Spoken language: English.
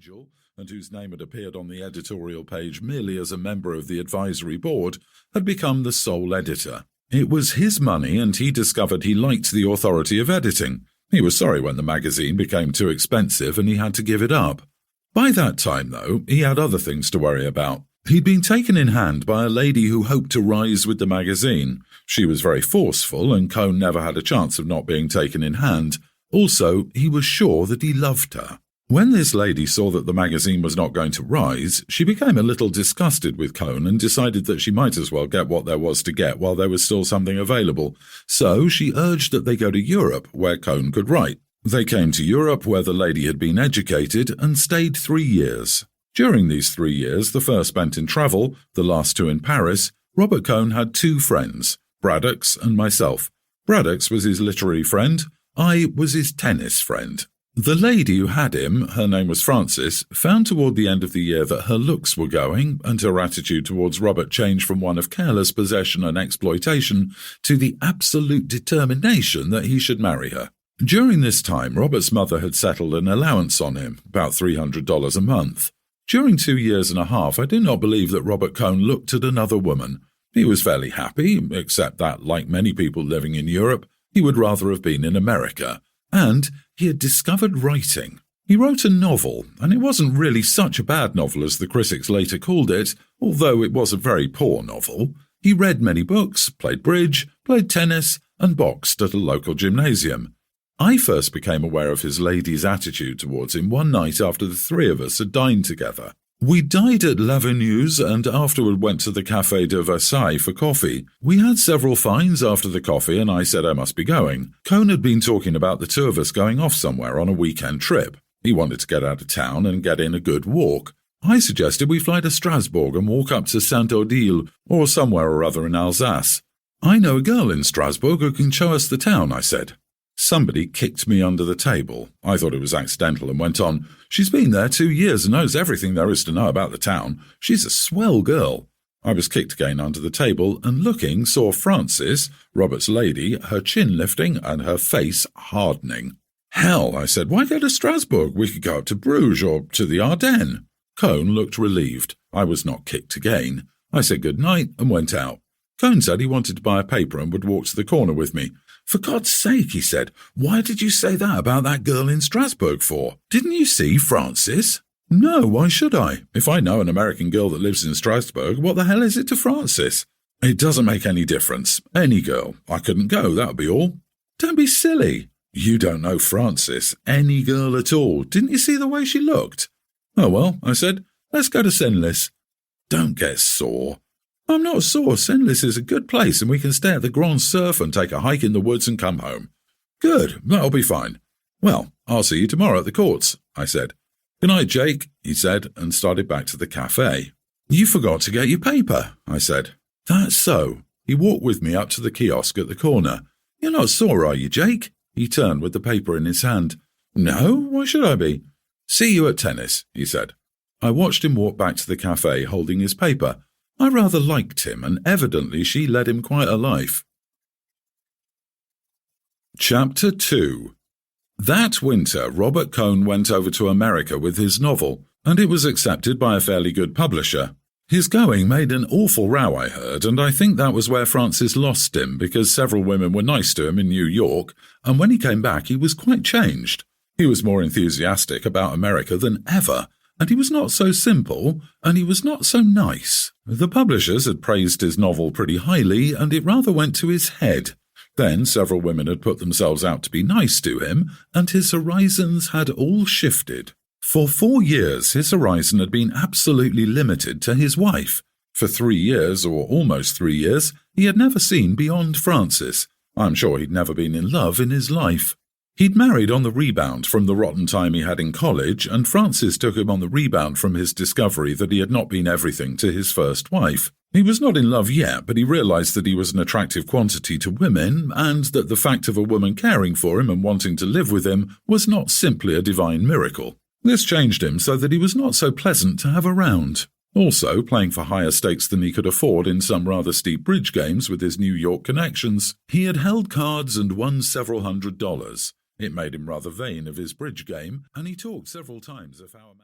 angel, and whose name had appeared on the editorial page merely as a member of the advisory board, had become the sole editor. It was his money, and he discovered he liked the authority of editing. He was sorry when the magazine became too expensive and he had to give it up. By that time, though, he had other things to worry about. He'd been taken in hand by a lady who hoped to rise with the magazine. She was very forceful, and Cohn never had a chance of not being taken in hand. Also, he was sure that he loved her. When this lady saw that the magazine was not going to rise, she became a little disgusted with Cohn and decided that she might as well get what there was to get while there was still something available. So she urged that they go to Europe, where Cohn could write. They came to Europe, where the lady had been educated, and stayed 3 years. During these 3 years, the first spent in travel, the last 2 in Paris, Robert Cohn had 2 friends, Braddock's and myself. Braddock's was his literary friend. I was his tennis friend. The lady who had him, her name was Frances, found toward the end of the year that her looks were going, and her attitude towards Robert changed from one of careless possession and exploitation to the absolute determination that he should marry her. During this time, Robert's mother had settled an allowance on him, about $300 a month. During 2 years and a half, I do not believe that Robert Cohn looked at another woman. He was fairly happy, except that, like many people living in Europe, he would rather have been in America. And he had discovered writing. He wrote a novel, and it wasn't really such a bad novel as the critics later called it, although it was a very poor novel. He read many books, played bridge, played tennis, and boxed at a local gymnasium. I first became aware of his lady's attitude towards him one night after the 3 of us had dined together. We dined at Lavenue's and afterward went to the Café de Versailles for coffee. We had several fines after the coffee and I said I must be going. Cohn had been talking about the 2 of us going off somewhere on a weekend trip. He wanted to get out of town and get in a good walk. I suggested we fly to Strasbourg and walk up to Saint-Odile or somewhere or other in Alsace. I know a girl in Strasbourg who can show us the town, I said. Somebody kicked me under the table. I thought it was accidental and went on, "She's been there 2 years and knows everything there is to know about the town. She's a swell girl." I was kicked again under the table and looking saw Frances, Robert's lady, her chin lifting and her face hardening. "Hell," I said, "why go to Strasbourg? We could go up to Bruges or to the Ardennes." Cohn looked relieved. I was not kicked again. I said good night and went out. Cohn said he wanted to buy a paper and would walk to the corner with me. "For God's sake," he said, "why did you say that about that girl in Strasbourg for? Didn't you see Frances?" "No, why should I? If I know an American girl that lives in Strasbourg, what the hell is it to Frances?" "It doesn't make any difference. Any girl. I couldn't go, that would be all." "Don't be silly. You don't know Frances. Any girl at all. Didn't you see the way she looked?" "Oh well," I said, "let's go to Senlis." "Don't get sore." "I'm not sore. Senlis is a good place and we can stay at the Grand Surf and take a hike in the woods and come home." "Good, that'll be fine." "Well, I'll see you tomorrow at the courts," I said. "Good night, Jake," he said, and started back to the cafe. "You forgot to get your paper," I said. "That's so." He walked with me up to the kiosk at the corner. "You're not sore, are you, Jake?" He turned with the paper in his hand. "No, why should I be?" "See you at tennis," he said. I watched him walk back to the cafe holding his paper. I rather liked him, and evidently she led him quite a life. Chapter 2. That winter, Robert Cohn went over to America with his novel, and it was accepted by a fairly good publisher. His going made an awful row, I heard, and I think that was where Frances lost him, because several women were nice to him in New York, and when he came back he was quite changed. He was more enthusiastic about America than ever, and he was not so simple, and he was not so nice. The publishers had praised his novel pretty highly, and it rather went to his head. Then several women had put themselves out to be nice to him, and his horizons had all shifted. For 4 years his horizon had been absolutely limited to his wife. For 3 years, or almost 3 years, he had never seen beyond Frances. I'm sure he'd never been in love in his life. He'd married on the rebound from the rotten time he had in college, and Frances took him on the rebound from his discovery that he had not been everything to his first wife. He was not in love yet, but he realized that he was an attractive quantity to women, and that the fact of a woman caring for him and wanting to live with him was not simply a divine miracle. This changed him so that he was not so pleasant to have around. Also, playing for higher stakes than he could afford in some rather steep bridge games with his New York connections, he had held cards and won several $100s. It made him rather vain of his bridge game, and he talked several times of how